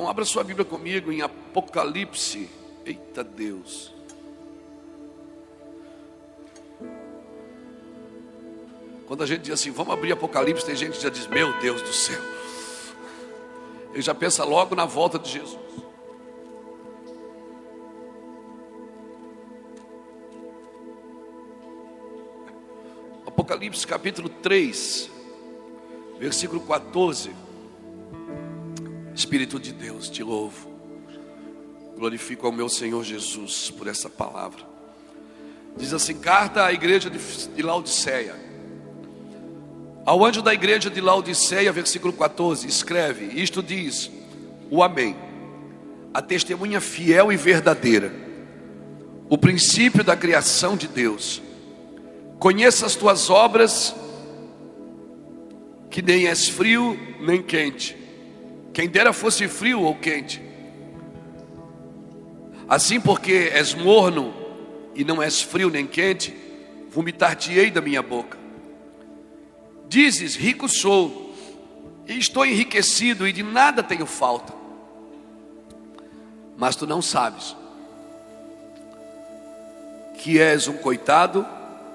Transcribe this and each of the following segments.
Então, abra sua Bíblia comigo em Apocalipse. Eita Deus. Quando a gente diz assim, vamos abrir Apocalipse, tem gente que já diz, meu Deus do céu. Ele já pensa logo na volta de Jesus. Apocalipse capítulo 3, versículo 14. Espírito de Deus, te louvo. Glorifico ao meu Senhor Jesus por essa palavra. Diz assim: carta à igreja de Laodiceia. Ao anjo da igreja de Laodiceia, versículo 14, escreve: isto diz o Amém, a testemunha fiel e verdadeira, o princípio da criação de Deus. Conheça as tuas obras, que nem és frio nem quente. Quem dera fosse frio ou quente. Assim, porque és morno e não és frio nem quente, vomitar-te-ei da minha boca. Dizes, rico sou, e estou enriquecido, e de nada tenho falta. Mas tu não sabes que és um coitado,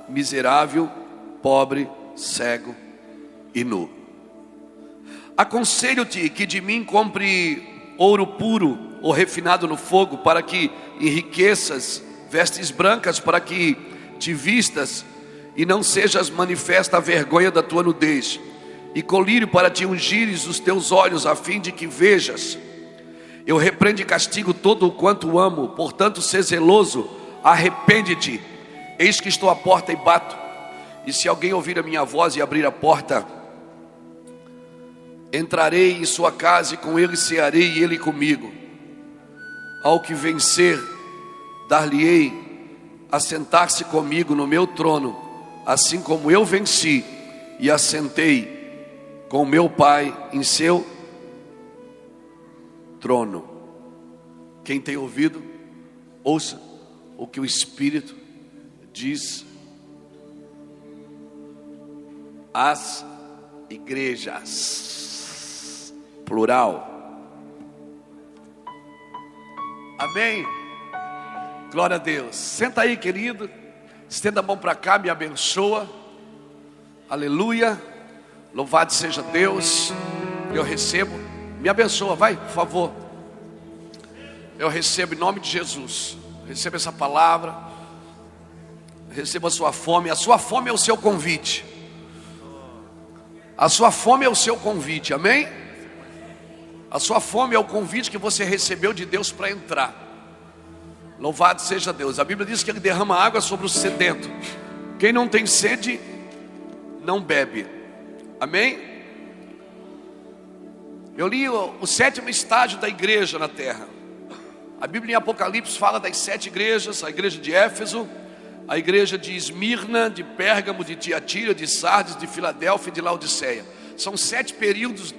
miserável, pobre, cego e nu. Aconselho-te que de mim compre ouro puro ou refinado no fogo, para que enriqueças, vestes brancas para que te vistas e não sejas manifesta a vergonha da tua nudez, e colírio para te ungires os teus olhos, a fim de que vejas. Eu repreendo e castigo todo o quanto amo, portanto sê zeloso, arrepende-te. Eis que estou à porta e bato, e se alguém ouvir a minha voz e abrir a porta, entrarei em sua casa, e com ele cearei e ele comigo. Ao que vencer, dar-lhe-ei a sentar-se comigo no meu trono, assim como eu venci e assentei com meu Pai em seu trono. Quem tem ouvido, ouça o que o Espírito diz às igrejas. Plural. Amém? Glória a Deus. Senta aí, querido. Estenda a mão para cá, me abençoa. Aleluia. Louvado seja Deus. Eu recebo. Me abençoa, vai, por favor. Eu recebo em nome de Jesus. Receba essa palavra. Receba a sua fome. A sua fome é o seu convite. A sua fome é o seu convite, amém? A sua fome é o convite que você recebeu de Deus para entrar. Louvado seja Deus. A Bíblia diz que Ele derrama água sobre o sedento. Quem não tem sede, não bebe. Amém? Eu li o sétimo estágio da igreja na terra. A Bíblia em Apocalipse fala das 7 igrejas: a igreja de Éfeso, a igreja de Esmirna, de Pérgamo, de Tiatira, de Sardes, de Filadélfia e de Laodiceia. São 7 períodos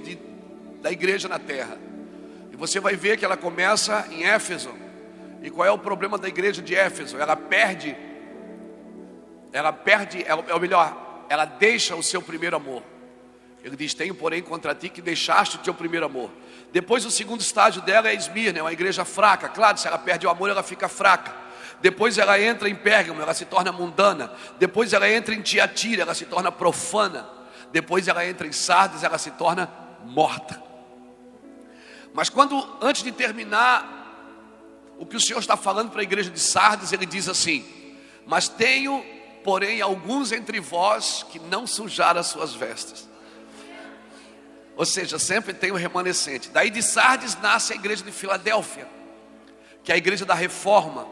da igreja na terra. E você vai ver que ela começa em Éfeso. E qual é o problema da igreja de Éfeso? Ela deixa o seu primeiro amor. Ele diz: tenho porém contra ti que deixaste o teu primeiro amor. Depois o segundo estágio dela é Esmirna, é uma igreja fraca. Claro, se ela perde o amor, ela fica fraca. Depois ela entra em Pérgamo, ela se torna mundana. Depois ela entra em Tiatira, ela se torna profana. Depois ela entra em Sardes, ela se torna morta. Mas antes de terminar o que o Senhor está falando para a igreja de Sardes, Ele diz assim: mas tenho, porém, alguns entre vós que não sujaram as suas vestes. Ou seja, sempre tem um remanescente. Daí de Sardes nasce a igreja de Filadélfia, que é a igreja da reforma,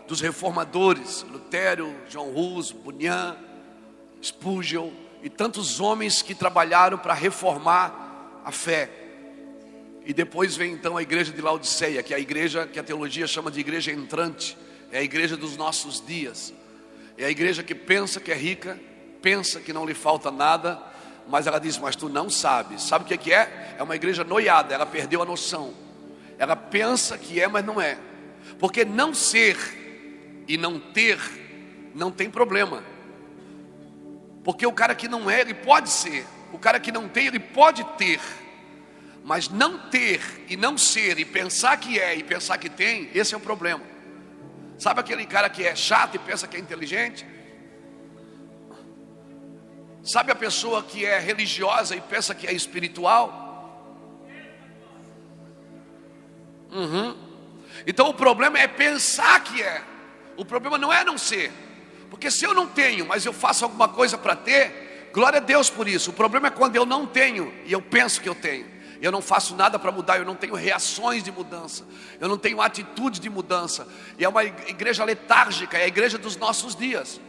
dos reformadores, Lutero, John Hus, Bunyan, Spurgeon e tantos homens que trabalharam para reformar a fé. E depois vem então a igreja de Laodiceia, que é a igreja que a teologia chama de igreja entrante. É a igreja dos nossos dias. É a igreja que pensa que é rica, pensa que não lhe falta nada, mas ela diz: mas tu não sabes. Sabe o que é? É uma igreja noiada, ela perdeu a noção. Ela pensa que é, mas não é. Porque não ser e não ter não tem problema. Porque o cara que não é, ele pode ser. O cara que não tem, ele pode ter. Mas não ter e não ser, e pensar que é e pensar que tem, esse é o problema. Sabe aquele cara que é chato e pensa que é inteligente? Sabe a pessoa que é religiosa e pensa que é espiritual? Então o problema é pensar que é. O problema não é não ser. Porque se eu não tenho, mas eu faço alguma coisa para ter, glória a Deus por isso. O problema é quando eu não tenho e eu penso que eu tenho. Eu não faço nada para mudar, eu não tenho reações de mudança, eu não tenho atitude de mudança. E é uma igreja letárgica, é a igreja dos nossos dias.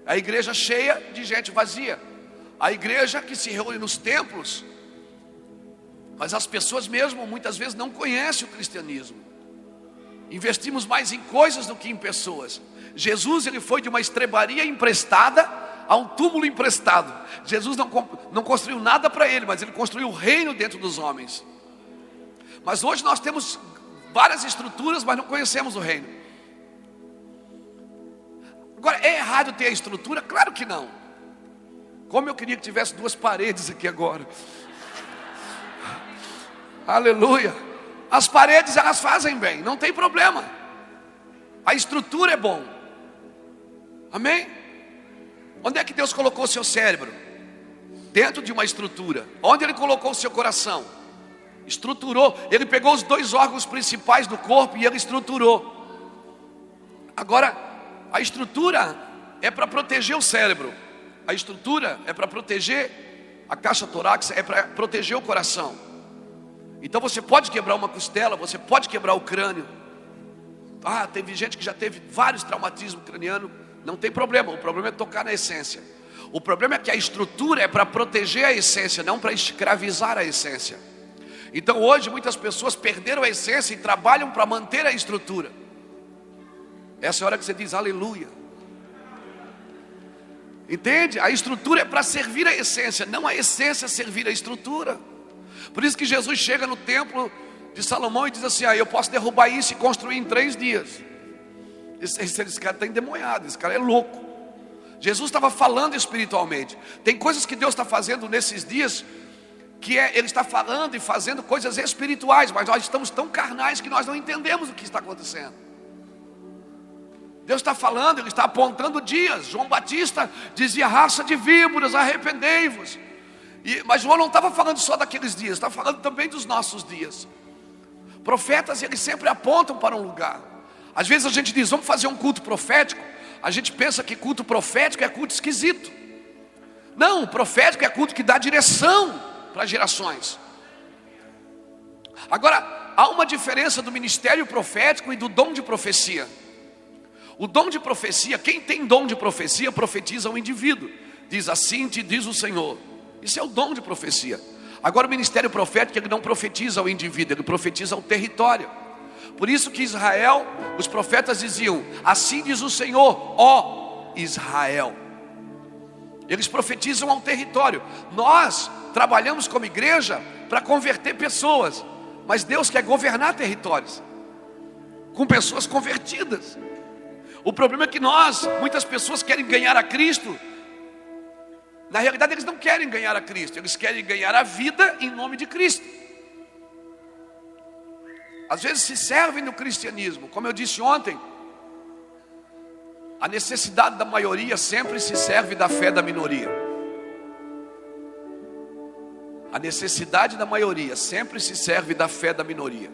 É a igreja cheia de gente vazia. A igreja que se reúne nos templos, mas as pessoas mesmo muitas vezes não conhecem o cristianismo. Investimos mais em coisas do que em pessoas. Jesus, ele foi de uma estrebaria emprestada a um túmulo emprestado. Jesus não construiu nada para ele, mas ele construiu o reino dentro dos homens. Mas hoje nós temos várias estruturas, mas não conhecemos o reino. Agora, é errado ter a estrutura? Claro que não. Como eu queria que tivesse 2 paredes aqui agora. Aleluia. As paredes, elas fazem bem, não tem problema. A estrutura é bom. Amém? Onde é que Deus colocou o seu cérebro? Dentro de uma estrutura. Onde Ele colocou o seu coração? Estruturou. Ele pegou os 2 órgãos principais do corpo e Ele estruturou. Agora, a estrutura é para proteger o cérebro. A estrutura é para proteger a caixa torácica, é para proteger o coração. Então você pode quebrar uma costela, você pode quebrar o crânio. Teve gente que já teve vários traumatismos cranianos. Não tem problema, o problema é tocar na essência. O problema é que a estrutura é para proteger a essência, não para escravizar a essência. Então hoje muitas pessoas perderam a essência e trabalham para manter a estrutura. Essa é a hora que você diz aleluia. Entende? A estrutura é para servir a essência, não a essência servir a estrutura. Por isso que Jesus chega no templo de Salomão e diz assim: eu posso derrubar isso e construir em 3 dias. Esse cara está endemoniado, esse cara é louco. Jesus estava falando espiritualmente. Tem coisas que Deus está fazendo nesses dias, que Ele está falando e fazendo coisas espirituais, mas nós estamos tão carnais que nós não entendemos o que está acontecendo. Deus está falando, Ele está apontando dias. João Batista dizia: raça de víboras, arrependei-vos. Mas João não estava falando só daqueles dias, está falando também dos nossos dias. Profetas, eles sempre apontam para um lugar. Às vezes a gente diz: vamos fazer um culto profético. A gente pensa que culto profético é culto esquisito. Não, profético é culto que dá direção para gerações. Agora, há uma diferença do ministério profético e do dom de profecia. O dom de profecia, quem tem dom de profecia, profetiza ao indivíduo. Diz: assim te diz o Senhor. Isso é o dom de profecia. Agora o ministério profético, ele não profetiza ao indivíduo, ele profetiza ao território. Por isso que Israel, os profetas diziam: assim diz o Senhor, ó Israel. Eles profetizam ao território. Nós trabalhamos como igreja para converter pessoas, mas Deus quer governar territórios com pessoas convertidas. O problema é que muitas pessoas querem ganhar a Cristo. Na realidade eles não querem ganhar a Cristo, eles querem ganhar a vida em nome de Cristo. Às vezes se servem do cristianismo. Como eu disse ontem, a necessidade da maioria sempre se serve da fé da minoria. A necessidade da maioria sempre se serve da fé da minoria.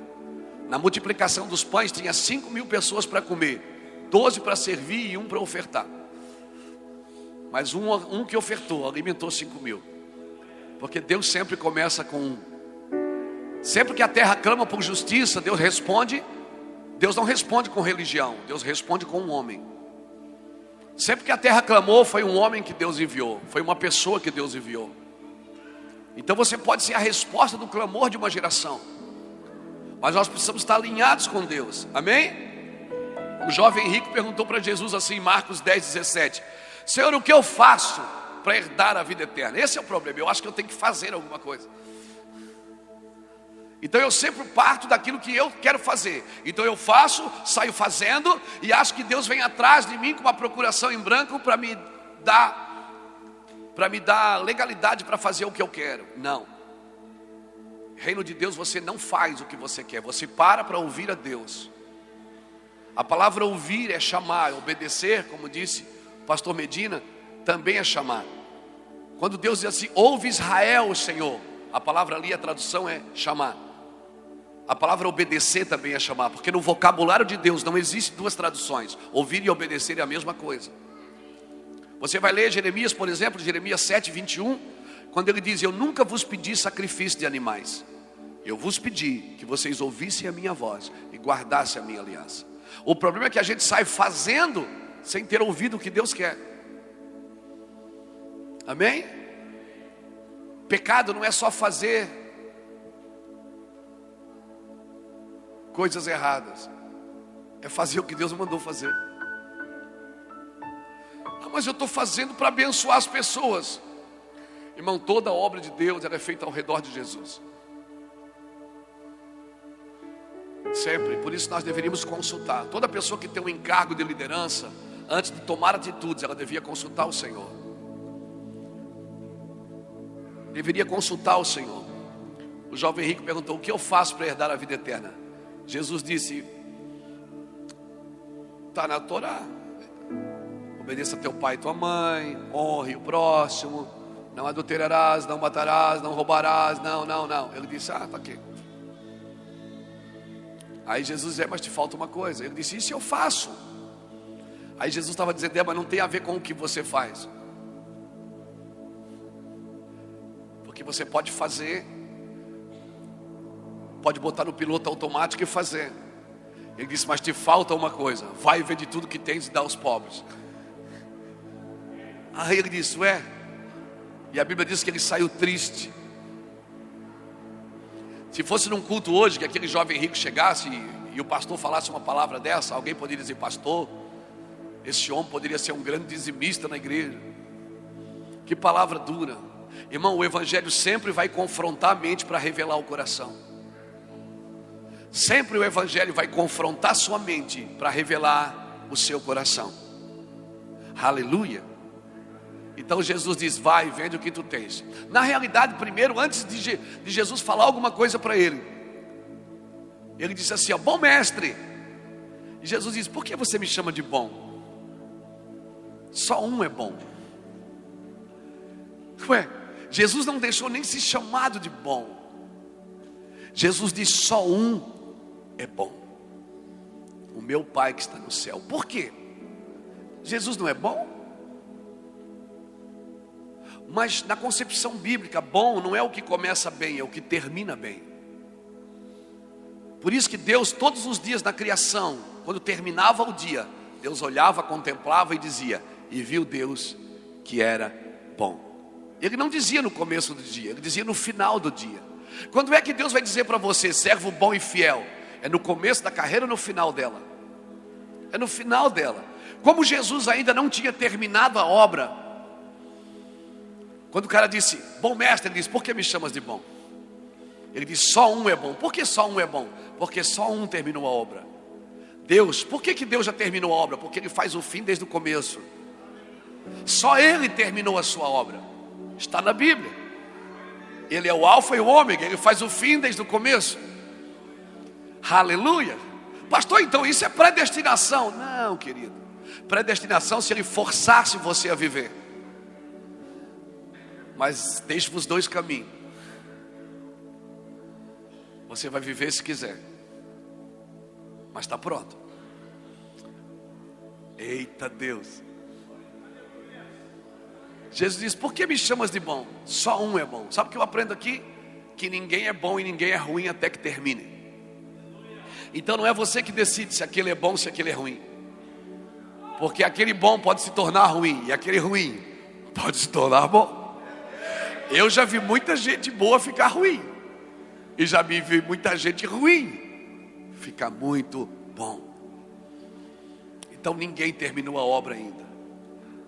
Na multiplicação dos pães tinha 5.000 pessoas para comer, 12 para servir e 1 para ofertar. Mas um que ofertou alimentou 5.000. Porque Deus sempre começa com um. Sempre que a terra clama por justiça, Deus responde. Deus não responde com religião, Deus responde com um homem. Sempre que a terra clamou, foi um homem que Deus enviou, foi uma pessoa que Deus enviou. Então você pode ser a resposta do clamor de uma geração, mas nós precisamos estar alinhados com Deus, amém? O jovem rico perguntou para Jesus assim em Marcos 10:17: Senhor, o que eu faço para herdar a vida eterna? Esse é o problema, eu acho que eu tenho que fazer alguma coisa. Então eu sempre parto daquilo que eu quero fazer. Então eu faço, saio fazendo e acho que Deus vem atrás de mim com uma procuração em branco para me dar legalidade para fazer o que eu quero. Não. Reino de Deus você não faz o que você quer, você para ouvir a Deus. A palavra ouvir é chamar, obedecer, como disse o pastor Medina, também é chamar. Quando Deus diz assim, ouve Israel, Senhor, a palavra ali, a tradução é chamar. A palavra obedecer também é chamar, porque no vocabulário de Deus não existe duas traduções. Ouvir e obedecer é a mesma coisa. Você vai ler Jeremias, por exemplo, Jeremias 7, 21, quando ele diz, eu nunca vos pedi sacrifício de animais. Eu vos pedi que vocês ouvissem a minha voz e guardassem a minha aliança. O problema é que a gente sai fazendo sem ter ouvido o que Deus quer. Amém? Pecado não é só fazer coisas erradas, é fazer o que Deus mandou fazer. Ah, mas eu estou fazendo para abençoar as pessoas. Irmão, toda a obra de Deus ela é feita ao redor de Jesus. Sempre, por isso nós deveríamos consultar. Toda pessoa que tem um encargo de liderança, antes de tomar atitudes, ela devia consultar o Senhor. Deveria consultar o Senhor. O jovem rico perguntou, o que eu faço para herdar a vida eterna? Jesus disse, está na Torá. Obedeça a teu pai e tua mãe, honre o próximo, não adulterarás, não matarás, não roubarás, não. Ele disse, está aqui. Aí Jesus disse, mas te falta uma coisa. Ele disse, isso eu faço. Aí Jesus estava dizendo, mas não tem a ver com o que você faz. Porque você pode fazer, pode botar no piloto automático e fazer. Ele disse, mas te falta uma coisa. Vai e vende tudo que tens e dá aos pobres. Aí ele disse, e a Bíblia diz que ele saiu triste. Se fosse num culto hoje, que aquele jovem rico chegasse e o pastor falasse uma palavra dessa, alguém poderia dizer, pastor, esse homem poderia ser um grande dizimista na igreja. Que palavra dura. Irmão, o evangelho sempre vai confrontar a mente para revelar o coração. Sempre o evangelho vai confrontar sua mente para revelar o seu coração. Aleluia. Então Jesus diz, vai, vende o que tu tens. Na realidade, primeiro, antes de Jesus falar alguma coisa para ele, ele disse assim, bom mestre. E Jesus diz, por que você me chama de bom? Só um é bom. Jesus não deixou nem ser chamado de bom. Jesus diz, só um é bom. O meu Pai que está no céu. Por quê? Jesus não é bom? Mas na concepção bíblica, bom não é o que começa bem, é o que termina bem. Por isso que Deus, todos os dias na criação, quando terminava o dia, Deus olhava, contemplava e dizia, e viu Deus que era bom. Ele não dizia no começo do dia, ele dizia no final do dia. Quando é que Deus vai dizer para você, servo bom e fiel? É no começo da carreira ou no final dela? É no final dela. Como Jesus ainda não tinha terminado a obra, quando o cara disse, bom mestre, ele disse, por que me chamas de bom? Ele disse, só um é bom. Por que só um é bom? Porque só um terminou a obra. Deus, por que Deus já terminou a obra? Porque Ele faz o fim desde o começo. Só Ele terminou a sua obra. Está na Bíblia. Ele é o alfa e o ômega, Ele faz o fim desde o começo. Aleluia. Pastor, então isso é predestinação? Não, querido. Predestinação se Ele forçasse você a viver. Mas deixe-vos dois caminhos. Você vai viver se quiser, mas está pronto. Eita Deus. Jesus diz, por que me chamas de bom? Só um é bom. Sabe o que eu aprendo aqui? Que ninguém é bom e ninguém é ruim até que termine. Então não é você que decide se aquele é bom ou se aquele é ruim. Porque aquele bom pode se tornar ruim, e aquele ruim pode se tornar bom. Eu já vi muita gente boa ficar ruim, e já vi muita gente ruim ficar muito bom. Então ninguém terminou a obra ainda.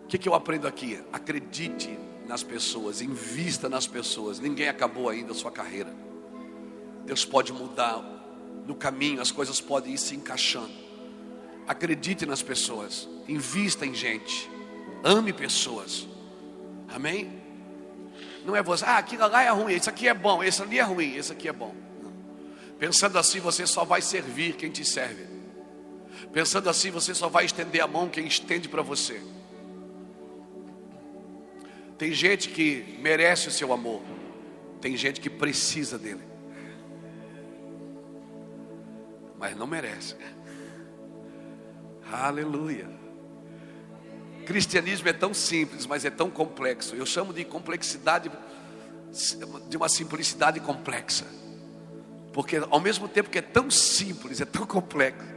O que eu aprendo aqui? Acredite nas pessoas, invista nas pessoas. Ninguém acabou ainda a sua carreira. Deus pode mudar no caminho, as coisas podem ir se encaixando. Acredite nas pessoas, invista em gente, ame pessoas. Amém? não é você, aquilo lá é ruim, isso aqui é bom, esse ali é ruim, esse aqui é bom. Não. Pensando assim, você só vai servir quem te serve. Pensando assim, você só vai estender a mão quem estende para você. Tem gente que merece o seu amor, tem gente que precisa dele, mas não merece. Aleluia. Cristianismo é tão simples, mas é tão complexo. Eu chamo de complexidade, de uma simplicidade complexa, porque ao mesmo tempo que é tão simples, é tão complexo.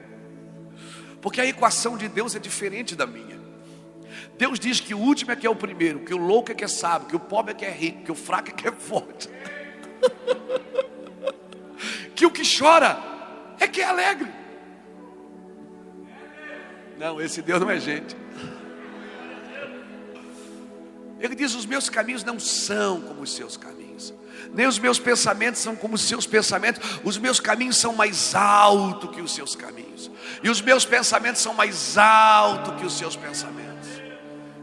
Porque a equação de Deus é diferente da minha. Deus diz que o último é que é o primeiro, que o louco é que é sábio, que o pobre é que é rico, que o fraco é que é forte, que o que chora é que é alegre. Não, esse Deus não é gente. Ele diz: os meus caminhos não são como os seus caminhos, nem os meus pensamentos são como os seus pensamentos. Os meus caminhos são mais altos que os seus caminhos, e os meus pensamentos são mais altos que os seus pensamentos.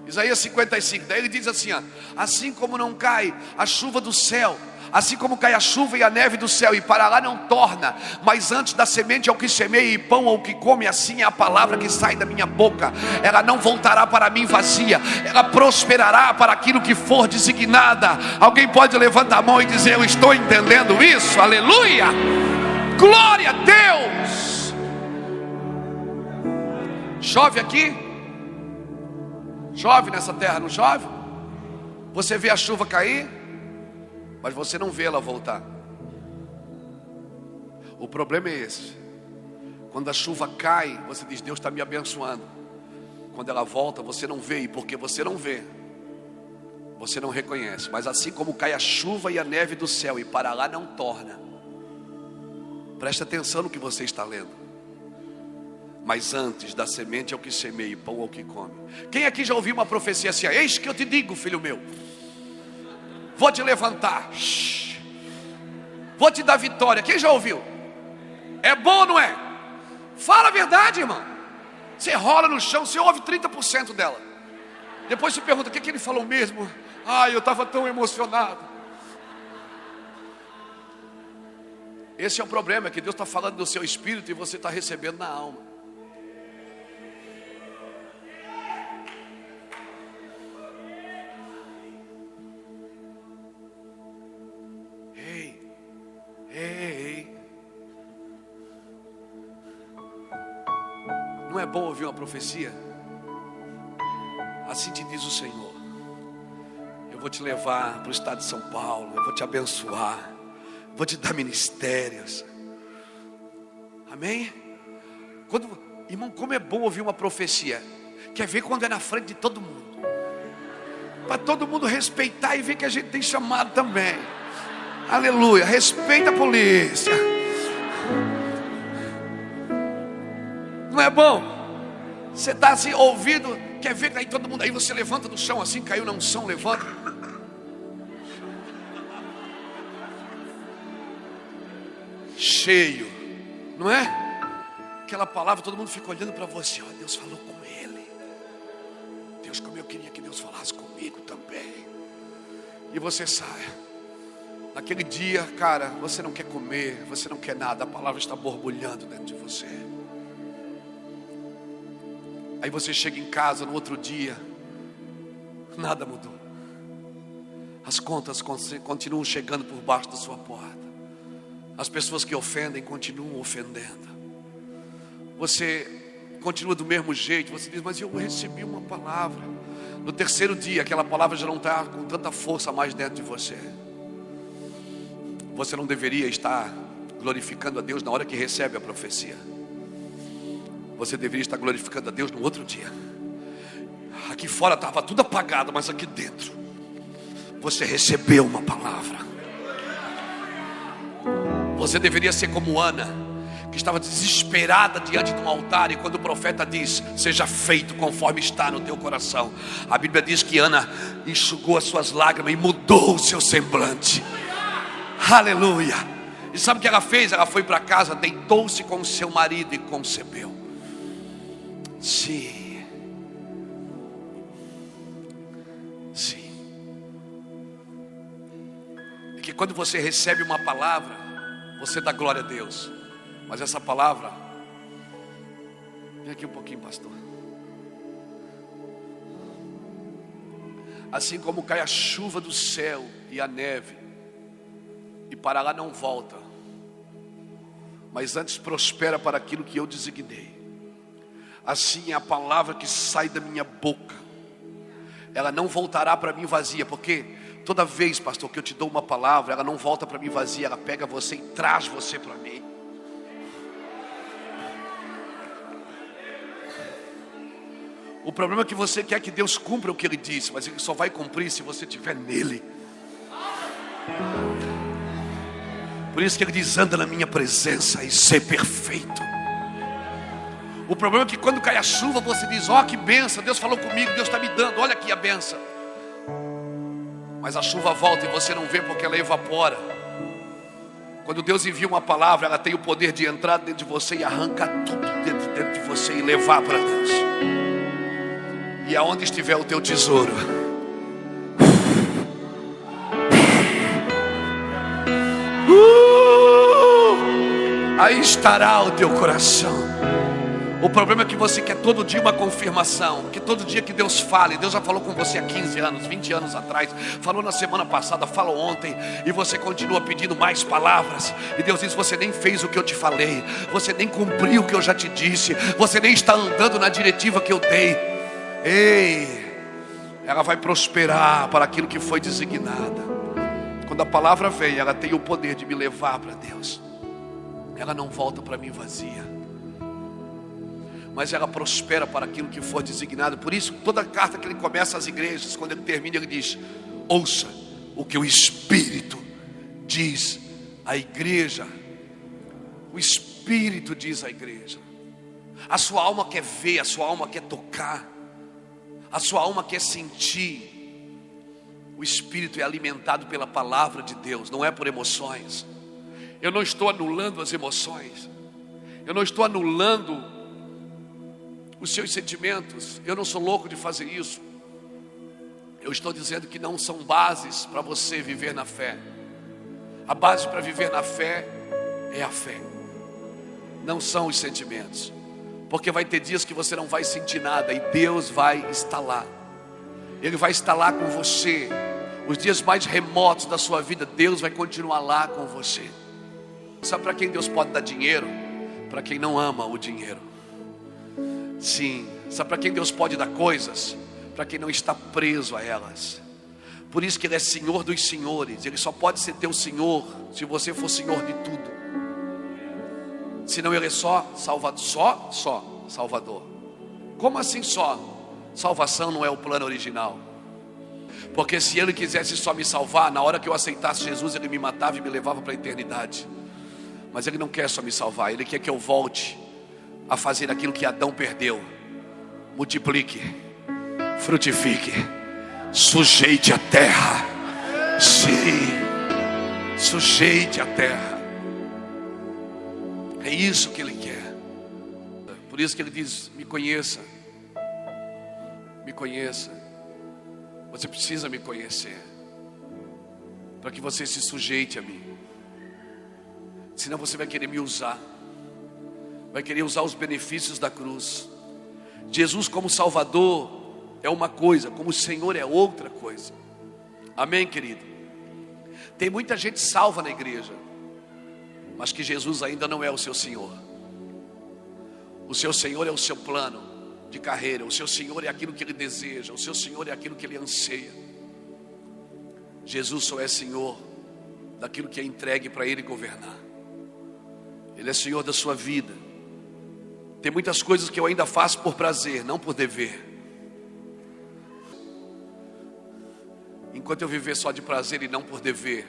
Isaías 55, daí ele diz assim: assim como não cai a chuva do céu, assim como cai a chuva e a neve do céu, e para lá não torna, mas antes da semente ao que semeia e pão ao que come, assim é a palavra que sai da minha boca. Ela não voltará para mim vazia, ela prosperará para aquilo que for designada. Alguém pode levantar a mão e dizer: eu estou entendendo isso? Aleluia, glória a Deus. Chove aqui? Chove nessa terra, não chove? Você vê a chuva cair, mas você não vê ela voltar. O problema é esse: quando a chuva cai, você diz: Deus está me abençoando. Quando ela volta, você não vê, e porque você não vê, você não reconhece. Mas assim como cai a chuva e a neve do céu, e para lá não torna. Preste atenção no que você está lendo. Mas antes da semente ao que semeia e pão ao que come. Quem aqui já ouviu uma profecia assim: eis que eu te digo, filho meu, vou te levantar, vou te dar vitória? Quem já ouviu? É bom ou não é? Fala a verdade, irmão. Você rola no chão, você ouve 30% dela. Depois você pergunta: o que ele falou mesmo? Eu estava tão emocionado. Esse é o problema, é que Deus está falando do seu espírito e você está recebendo na alma. Ei. Não é bom ouvir uma profecia? Assim te diz o Senhor: eu vou te levar para o estado de São Paulo, eu vou te abençoar, vou te dar ministérios. Amém? Irmão, como é bom ouvir uma profecia. Quer ver quando é na frente de todo mundo, para todo mundo respeitar e ver que a gente tem chamado também. Aleluia, respeita a polícia. Não é bom? Você está assim ouvindo, quer ver que aí todo mundo, aí você levanta do chão assim, caiu na unção, levanta. Cheio, não é? Aquela palavra, todo mundo fica olhando para você. Deus falou com ele. Deus, como eu queria que Deus falasse comigo também. E você sai. Naquele dia, cara, você não quer comer, você não quer nada, a palavra está borbulhando dentro de você. Aí você chega em casa no outro dia, nada mudou. As contas continuam chegando por baixo da sua porta. As pessoas que ofendem continuam ofendendo. Você continua do mesmo jeito. Você diz: mas eu recebi uma palavra. No terceiro dia, aquela palavra já não está com tanta força mais dentro de você. Você não deveria estar glorificando a Deus na hora que recebe a profecia. Você deveria estar glorificando a Deus no outro dia. Aqui fora estava tudo apagado, mas aqui dentro você recebeu uma palavra. Você deveria ser como Ana, que estava desesperada diante de um altar, e quando o profeta diz: seja feito conforme está no teu coração, a Bíblia diz que Ana enxugou as suas lágrimas e mudou o seu semblante. Aleluia. E sabe o que ela fez? Ela foi para casa, deitou-se com o seu marido e concebeu. Sim. quando você recebe uma palavra, você dá glória a Deus. Mas essa palavra, vem aqui um pouquinho, pastor. Assim como cai a chuva do céu e a neve, e para lá não volta, mas antes prospera para aquilo que eu designei, assim é a palavra que sai da minha boca. Ela não voltará para mim vazia, porque toda vez, pastor, que eu te dou uma palavra, ela não volta para mim vazia, ela pega você e traz você para mim. O problema é que você quer que Deus cumpra o que Ele disse, mas Ele só vai cumprir se você estiver nele. Por isso que Ele diz: anda na minha presença e ser perfeito. O problema é que quando cai a chuva, você diz: ó, que benção, Deus falou comigo, Deus está me dando, olha aqui a benção. Mas a chuva volta e você não vê porque ela evapora. Quando Deus envia uma palavra, ela tem o poder de entrar dentro de você e arrancar tudo dentro de você e levar para Deus. E aonde estiver o teu tesouro, aí estará o teu coração. O problema é que você quer todo dia uma confirmação, que todo dia que Deus fale. Deus já falou com você há 15 anos, 20 anos atrás, falou na semana passada, falou ontem, e você continua pedindo mais palavras. E Deus diz: você nem fez o que eu te falei, você nem cumpriu o que eu já te disse, você nem está andando na diretiva que eu dei. Ei, ela vai prosperar para aquilo que foi designada. Quando a palavra vem, ela tem o poder de me levar para Deus. Ela não volta para mim vazia, mas ela prospera para aquilo que for designado. Por isso, toda carta que ele começa às igrejas, quando ele termina, ele diz: ouça o que o Espírito diz à igreja. O Espírito diz à igreja. A sua alma quer ver, a sua alma quer tocar, a sua alma quer sentir. O Espírito é alimentado pela palavra de Deus, não é por emoções. Eu não estou anulando as emoções, eu não estou anulando os seus sentimentos. Eu não sou louco de fazer isso. Eu estou dizendo que não são bases para você viver na fé. A base para viver na fé é a fé, não são os sentimentos. Porque vai ter dias que você não vai sentir nada e Deus vai estar lá. Ele vai estar lá com você. Os dias mais remotos da sua vida, Deus vai continuar lá com você. Sabe para quem Deus pode dar dinheiro? Para quem não ama o dinheiro. Sim. Sabe para quem Deus pode dar coisas? Para quem não está preso a elas. Por isso que Ele é Senhor dos senhores. Ele só pode ser teu Senhor se você for Senhor de tudo. Senão Ele é só Salvador. Só Salvador. Como assim só? Salvação não é o plano original. Porque se Ele quisesse só me salvar, na hora que eu aceitasse Jesus, Ele me matava e me levava para a eternidade. Mas Ele não quer só me salvar, Ele quer que eu volte a fazer aquilo que Adão perdeu. Multiplique, frutifique, sujeite a terra. Sim, sujeite a terra. É isso que Ele quer. Por isso que Ele diz: me conheça. Me conheça. Você precisa me conhecer, para que você se sujeite a mim. Senão você vai querer me usar, vai querer usar os benefícios da cruz. Jesus como Salvador é uma coisa, como Senhor é outra coisa. Amém, querido? Tem muita gente salva na igreja, mas que Jesus ainda não é o seu Senhor. O seu Senhor é o seu plano de carreira, o seu Senhor é aquilo que Ele deseja, o seu Senhor é aquilo que Ele anseia. Jesus só é Senhor daquilo que é entregue para Ele governar. Ele é Senhor da sua vida. Tem muitas coisas que eu ainda faço por prazer, não por dever. Enquanto eu viver só de prazer e não por dever,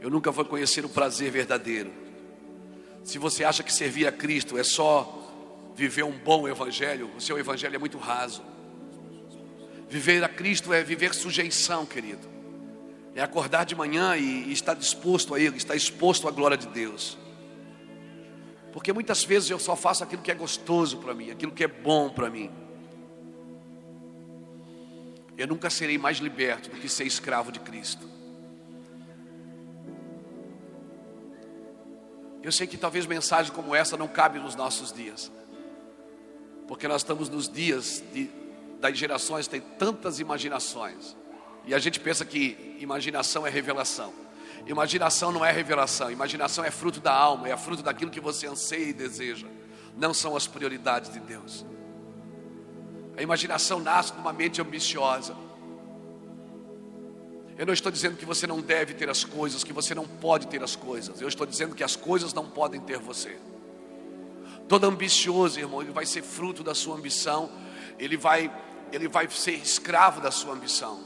eu nunca vou conhecer o prazer verdadeiro. Se você acha que servir a Cristo é só viver um bom evangelho, o seu evangelho é muito raso. Viver a Cristo é viver sujeição, querido. É acordar de manhã e estar disposto a Ele, estar exposto à glória de Deus. Porque muitas vezes eu só faço aquilo que é gostoso para mim, aquilo que é bom para mim. Eu nunca serei mais liberto do que ser escravo de Cristo. Eu sei que talvez mensagem como essa não cabe nos nossos dias, porque nós estamos nos dias das gerações que tem tantas imaginações, e a gente pensa que imaginação é revelação. Imaginação não é revelação, imaginação é fruto da alma, é fruto daquilo que você anseia e deseja. Não são as prioridades de Deus. A imaginação nasce de uma mente ambiciosa. Eu não estou dizendo que você não deve ter as coisas, que você não pode ter as coisas. Eu estou dizendo que as coisas não podem ter você. Todo ambicioso, irmão, ele vai ser fruto da sua ambição. Ele vai ser escravo da sua ambição.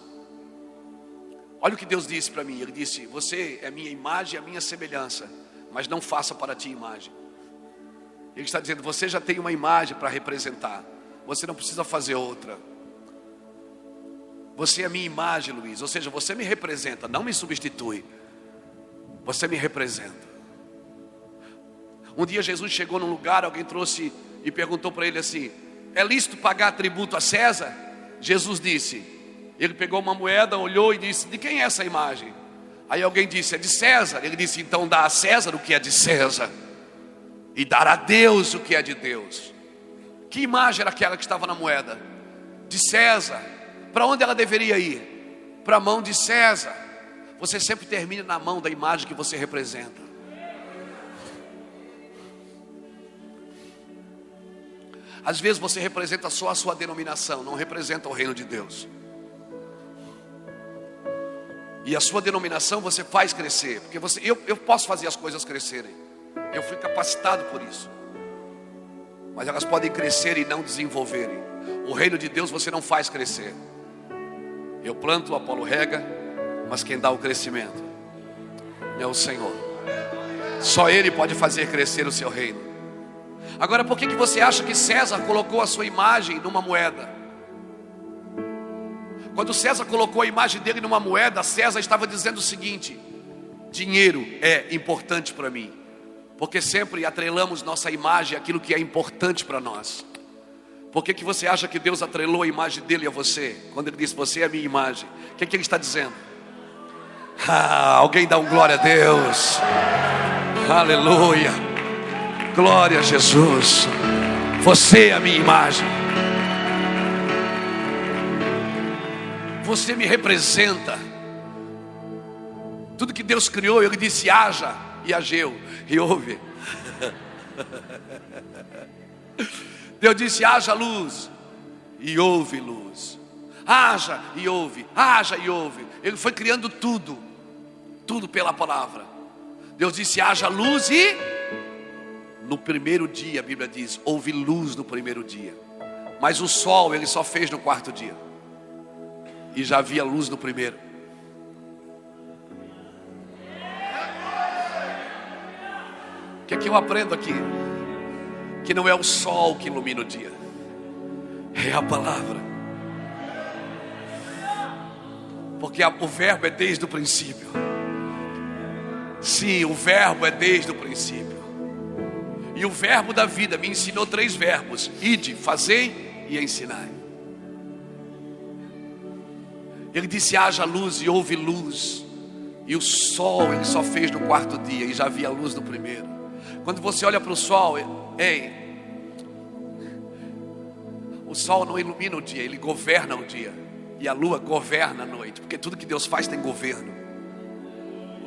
Olha o que Deus disse para mim. Ele disse: você é minha imagem e a minha semelhança, mas não faça para ti imagem. Ele está dizendo: você já tem uma imagem para representar, você não precisa fazer outra. Você é a minha imagem, Luiz. Ou seja, você me representa, não me substitui. Você me representa. Um dia Jesus chegou num lugar, alguém trouxe e perguntou para ele assim: é lícito pagar tributo a César? Jesus disse, ele pegou uma moeda, olhou e disse: de quem é essa imagem? Aí alguém disse: é de César. Ele disse: então dá a César o que é de César, e dará a Deus o que é de Deus. Que imagem era aquela que estava na moeda? De César. Para onde ela deveria ir? Para a mão de César. Você sempre termina na mão da imagem que você representa. Às vezes você representa só a sua denominação, não representa o reino de Deus. E a sua denominação você faz crescer, porque eu posso fazer as coisas crescerem. Eu fui capacitado por isso. Mas elas podem crescer e não desenvolverem. O reino de Deus você não faz crescer. Eu planto, o Apolo rega, mas quem dá o crescimento é o Senhor. Só Ele pode fazer crescer o seu reino. Agora, por que você acha que César colocou a sua imagem numa moeda? Quando César colocou a imagem dele numa moeda, César estava dizendo o seguinte: dinheiro é importante para mim. Porque sempre atrelamos nossa imagem àquilo que é importante para nós. Por que você acha que Deus atrelou a imagem dele a você? Quando ele disse: você é a minha imagem, o que ele está dizendo? Alguém dá um glória a Deus. Aleluia. Glória a Jesus. Você é a minha imagem. Você me representa. Tudo que Deus criou, Ele disse: haja, e ageu, e houve. Deus disse: haja luz, e houve luz. Haja e houve, haja e houve. Ele foi criando tudo, tudo pela palavra. Deus disse: haja luz, e no primeiro dia, a Bíblia diz, houve luz no primeiro dia. Mas o sol Ele só fez no quarto dia, e já havia luz no primeiro. O que é que eu aprendo aqui? Que não é o sol que ilumina o dia, é a palavra. Porque o verbo é desde o princípio. Sim, o verbo é desde o princípio. E o verbo da vida me ensinou 3 verbos: ide, fazei e ensinai. Ele disse: haja luz, e houve luz. E o sol Ele só fez no quarto dia, e já havia luz no primeiro. Quando você olha para o sol, o sol não ilumina o dia, ele governa o dia. E a lua governa a noite. Porque tudo que Deus faz tem governo.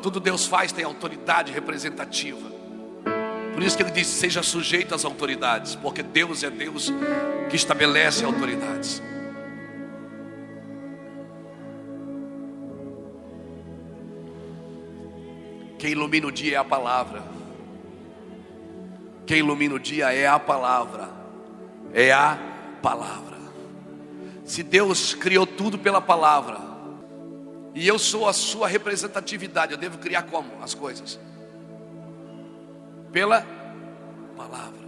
Tudo Deus faz tem autoridade representativa. Por isso que Ele disse: seja sujeito às autoridades. Porque Deus é Deus que estabelece autoridades. Quem ilumina o dia é a palavra. Quem ilumina o dia é a palavra. É a palavra. Se Deus criou tudo pela palavra, e eu sou a sua representatividade, eu devo criar como as coisas? Pela palavra.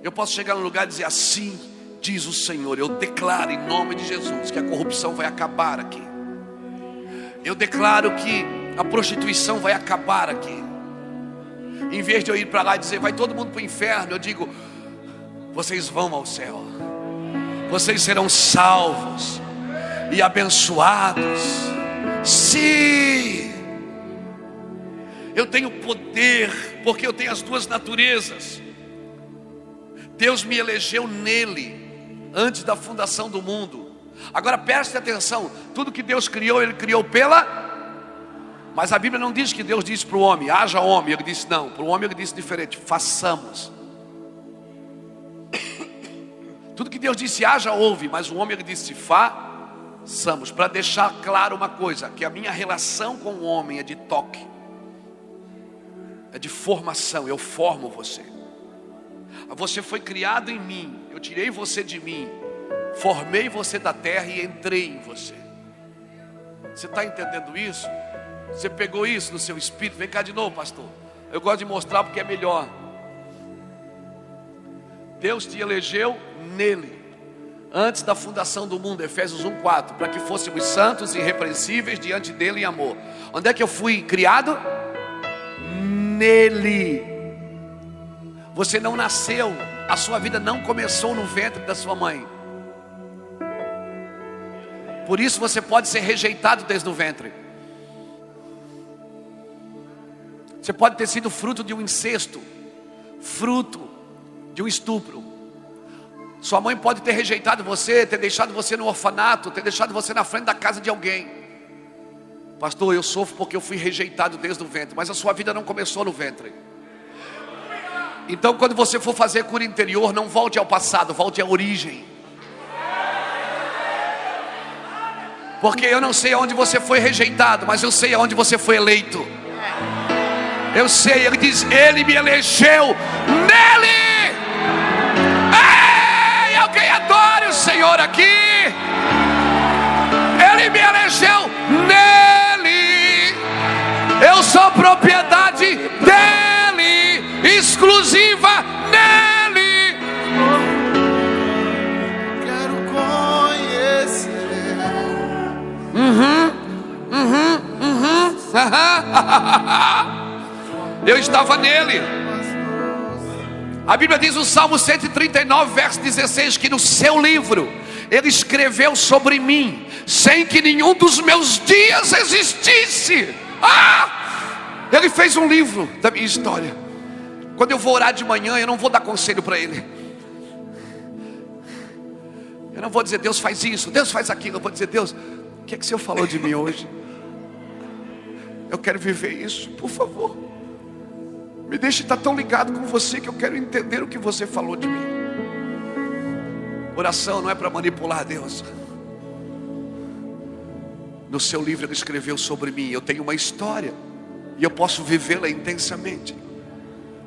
Eu posso chegar num lugar e dizer: assim diz o Senhor. Eu declaro em nome de Jesus que a corrupção vai acabar aqui. Eu declaro que a prostituição vai acabar aqui. Em vez de eu ir para lá e dizer: vai todo mundo para o inferno, eu digo: vocês vão ao céu. Vocês serão salvos e abençoados. Sim, eu tenho poder Porque eu tenho as duas naturezas. Deus me elegeu nele, antes da fundação do mundo. Agora preste atenção, tudo que Deus criou, Ele criou mas a Bíblia não diz que Deus disse para o homem, haja homem. Ele disse não, para o homem Ele disse diferente, façamos. Tudo que Deus disse haja, houve, mas o homem Ele disse façamos. Para deixar claro uma coisa, que a minha relação com o homem é de toque, é de formação, eu formo você. Você foi criado em mim, eu tirei você de mim, formei você da terra e entrei em você. Você está entendendo isso? Você pegou isso no seu espírito? Vem cá de novo, pastor. Eu gosto de mostrar porque é melhor. Deus te elegeu nele, antes da fundação do mundo, Efésios 1:4, para que fôssemos santos e irrepreensíveis diante dele em amor. Onde é que eu fui criado? Nele. Você não nasceu, a sua vida não começou no ventre da sua mãe. Por isso você pode ser rejeitado desde o ventre. Você pode ter sido fruto de um incesto, fruto de um estupro. Sua mãe pode ter rejeitado você, ter deixado você no orfanato, ter deixado você na frente da casa de alguém. Pastor, eu sofro porque eu fui rejeitado desde o ventre, mas a sua vida não começou no ventre. Então quando você for fazer cura interior, não volte ao passado, volte à origem. Porque eu não sei aonde você foi rejeitado, mas eu sei aonde você foi eleito. Eu sei, ele diz, ele me elegeu nele. Ei, alguém adore o Senhor aqui. Ele me elegeu nele. Eu sou propriedade dele, exclusiva nele. Quero conhecer. Eu estava nele. A Bíblia diz no Salmo 139, verso 16, que no seu livro Ele escreveu sobre mim, sem que nenhum dos meus dias existisse. Ele fez um livro da minha história. Quando eu vou orar de manhã, eu não vou dar conselho para Ele. Eu não vou dizer, Deus faz isso, Deus faz aquilo. Eu vou dizer, Deus, o que é que o Senhor falou de mim hoje? Eu quero viver isso, por favor. Me deixe estar tão ligado com você que eu quero entender o que você falou de mim. Oração não é para manipular Deus. No seu livro Ele escreveu sobre mim. Eu tenho uma história e eu posso vivê-la intensamente.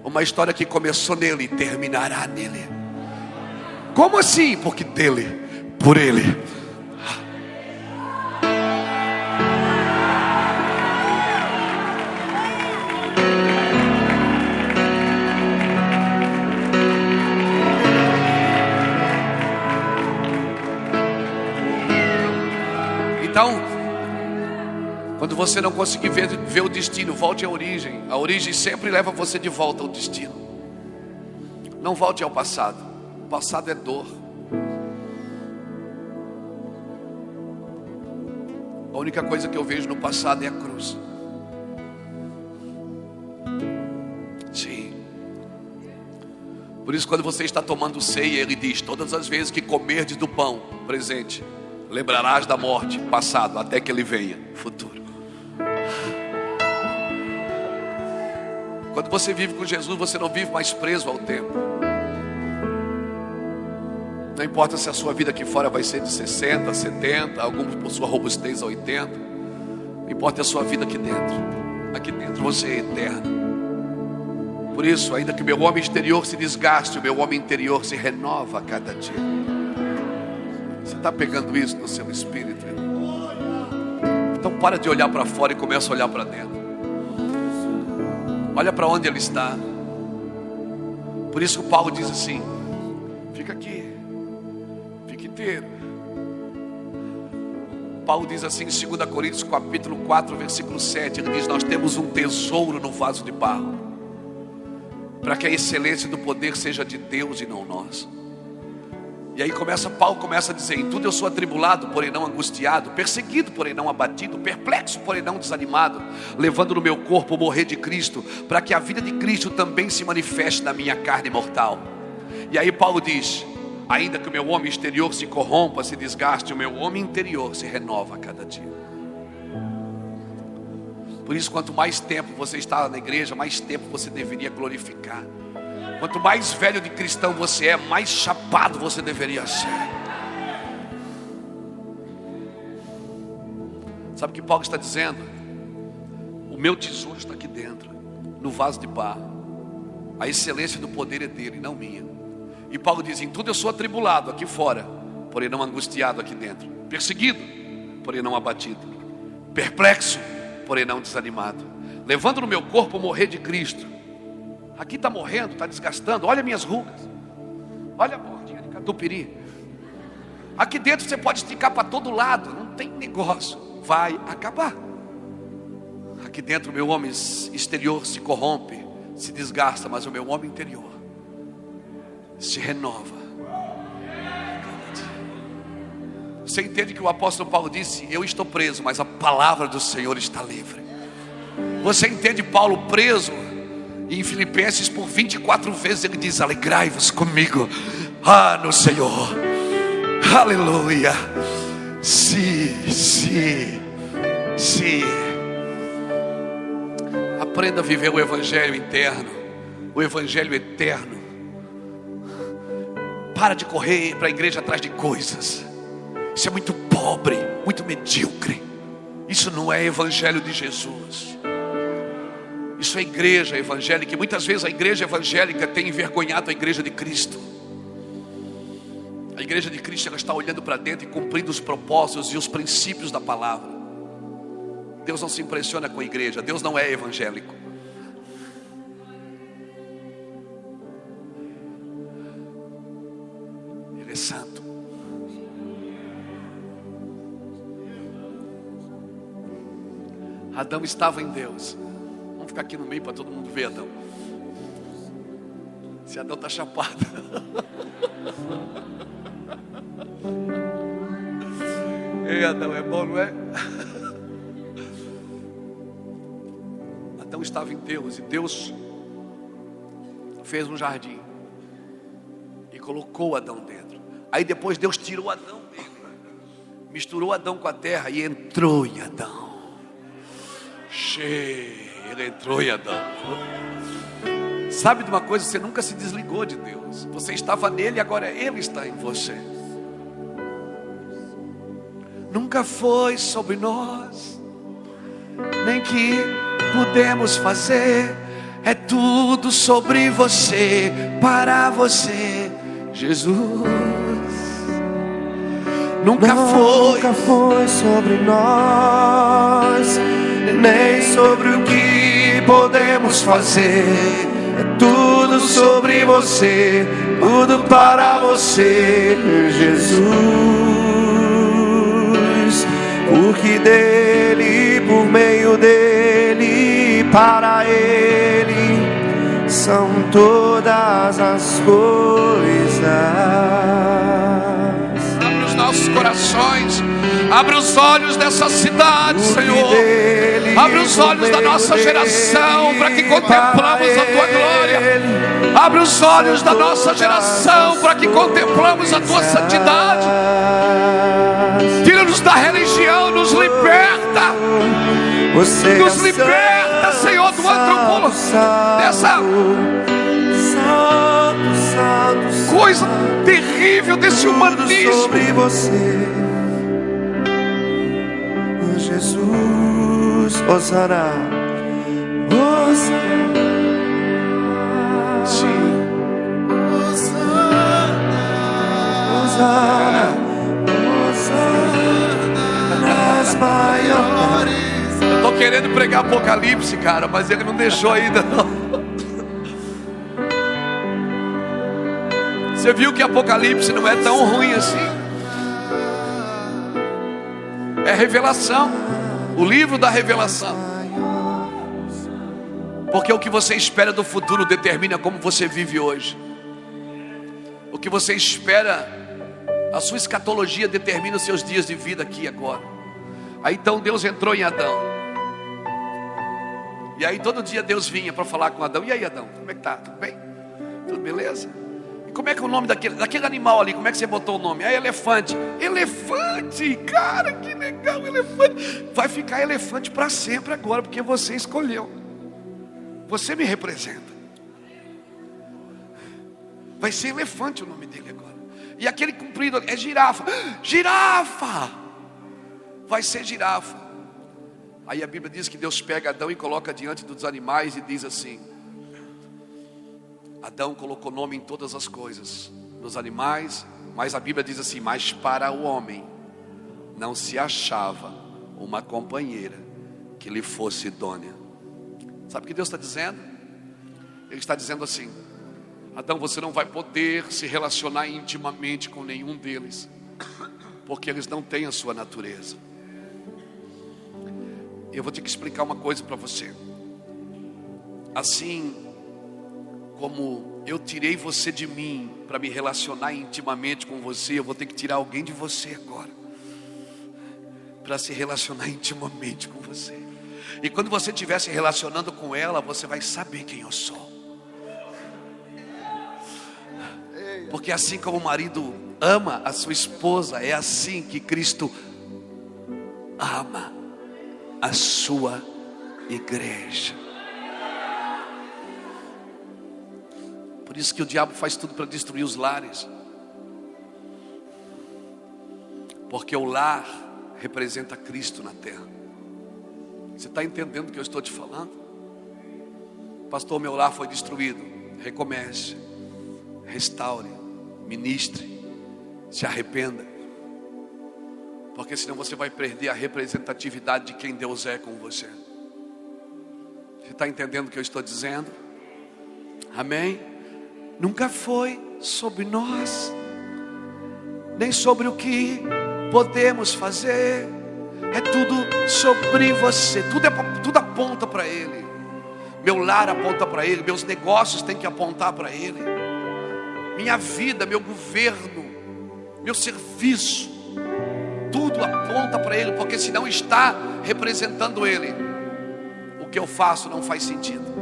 Uma história que começou nele e terminará nele. Como assim? Porque dele, por ele. Então, quando você não conseguir ver o destino, volte à origem. A origem sempre leva você de volta ao destino. Não volte ao passado. O passado é dor. A única coisa que eu vejo no passado é a cruz. Sim. Por isso quando você está tomando ceia, Ele diz, todas as vezes que comerdes do pão, presente, lembrarás da morte, passado, até que Ele venha, futuro. Quando você vive com Jesus, você não vive mais preso ao tempo. Não importa se a sua vida aqui fora vai ser de 60, 70, alguns por sua robustez a 80. Não importa a sua vida aqui dentro. Aqui dentro você é eterno. Por isso, ainda que o meu homem exterior se desgaste, o meu homem interior se renova a cada dia. Você está pegando isso no seu espírito? Então para de olhar para fora e começa a olhar para dentro. Olha para onde ele está. Por isso que o Paulo diz assim: fica aqui, fica inteiro. Paulo diz assim em 2 Coríntios capítulo 4, versículo 7. Ele diz, nós temos um tesouro no vaso de barro, para que a excelência do poder seja de Deus e não nós. E aí Paulo começa a dizer: em tudo eu sou atribulado, porém não angustiado, perseguido, porém não abatido, perplexo, porém não desanimado, levando no meu corpo o morrer de Cristo, para que a vida de Cristo também se manifeste na minha carne mortal. E aí Paulo diz: ainda que o meu homem exterior se corrompa, se desgaste, o meu homem interior se renova a cada dia. Por isso, quanto mais tempo você está na igreja, mais tempo você deveria glorificar. Quanto mais velho de cristão você é, mais chapado você deveria ser. Sabe o que Paulo está dizendo? O meu tesouro está aqui dentro, no vaso de barro. A excelência do poder é dele, não minha. E Paulo diz: em tudo eu sou atribulado aqui fora, porém não angustiado aqui dentro, perseguido, porém não abatido, perplexo, porém não desanimado, levando no meu corpo o morrer de Cristo. Aqui está morrendo, está desgastando. Olha minhas rugas, olha a bordinha de catupiry. Aqui dentro você pode esticar para todo lado, não tem negócio, vai acabar. Aqui dentro o meu homem exterior se corrompe, se desgasta, mas o meu homem interior se renova. Você entende que o apóstolo Paulo disse: eu estou preso, mas a palavra do Senhor está livre. Você entende Paulo preso? E em Filipenses por 24 vezes ele diz: alegrai-vos comigo, no Senhor. Aleluia. Sim. Aprenda a viver o evangelho interno, o evangelho eterno. Para de correr para a igreja atrás de coisas. Isso é muito pobre, muito medíocre. Isso não é evangelho de Jesus. Isso é igreja evangélica. E muitas vezes a igreja evangélica tem envergonhado a igreja de Cristo. A igreja de Cristo, ela está olhando para dentro e cumprindo os propósitos e os princípios da palavra. Deus não se impressiona com a igreja. Deus não é evangélico. Ele é santo. Adão estava em Deus. Vamos ficar aqui no meio para todo mundo ver Adão. Se Adão está chapado. Ei, Adão, é bom, não é? Adão estava em Deus, e Deus fez um jardim e colocou Adão dentro. Aí depois Deus tirou Adão dele, misturou Adão com a terra e entrou em Adão. Ele entrou em Adão. Sabe de uma coisa? Você nunca se desligou de Deus. Você estava nele e agora Ele está em você. Nunca foi sobre nós, nem que pudemos fazer. É tudo sobre você, para você, Jesus. Nunca foi sobre nós, nem sobre o que podemos fazer. É tudo sobre você, tudo para você, Jesus. Porque dele, por meio dele, para ele são todas as coisas. Abre os nossos corações, abre os olhos dessa cidade, Senhor. Abre os olhos da nossa geração para que contemplamos a Tua glória. Abre os olhos da nossa geração para que contemplamos a Tua santidade. Tira-nos da religião, nos liberta. Nos liberta, Senhor, do antropólogo, dessa coisa terrível, desse humanismo. Sobre você, Jesus, Hosana, Hosana, sim, Hosana, Hosana, nas maiores. eu tô querendo pregar Apocalipse, cara, mas ele não deixou ainda não. Você viu que Apocalipse não é tão ruim assim? É revelação, o livro da revelação. Porque o que você espera do futuro determina como você vive hoje. O que você espera A sua escatologia determina os seus dias de vida aqui agora. Aí então Deus entrou em Adão. E aí todo dia Deus vinha para falar com Adão. E aí, Adão, como é que tá? Tudo bem? Tudo beleza? E como é que é o nome daquele animal ali? Como é que você botou o nome? É elefante. Elefante, cara, que legal, elefante. Vai ficar elefante para sempre agora, porque você escolheu. Você me representa. Vai ser elefante o nome dele agora. E aquele comprido é girafa. Girafa! Vai ser girafa. Aí a Bíblia diz que Deus pega Adão e coloca diante dos animais e diz assim: Adão colocou nome em todas as coisas, nos animais, mas a Bíblia diz assim: mas para o homem não se achava uma companheira que lhe fosse idônea. Sabe o que Deus está dizendo? Ele está dizendo assim: Adão, você não vai poder se relacionar intimamente com nenhum deles, porque eles não têm a sua natureza. Eu vou ter que explicar uma coisa para você. Assim como eu tirei você de mim para me relacionar intimamente com você, eu vou ter que tirar alguém de você agora para se relacionar intimamente com você. E quando você estiver se relacionando com ela, você vai saber quem eu sou. Porque assim como o marido ama a sua esposa, é assim que Cristo ama a sua igreja. Por isso que o diabo faz tudo para destruir os lares. Porque o lar representa Cristo na terra. Você está entendendo o que eu estou te falando? Pastor, meu lar foi destruído. Recomece, restaure, ministre, se arrependa. Porque senão você vai perder a representatividade de quem Deus é com você. Você está entendendo o que eu estou dizendo? Amém? Nunca foi sobre nós, nem sobre o que podemos fazer. É tudo sobre você. Tudo aponta para Ele. Meu lar aponta para Ele. Meus negócios têm que apontar para Ele. Minha vida, meu governo, meu serviço, tudo aponta para Ele. Porque se não está representando Ele, o que eu faço não faz sentido.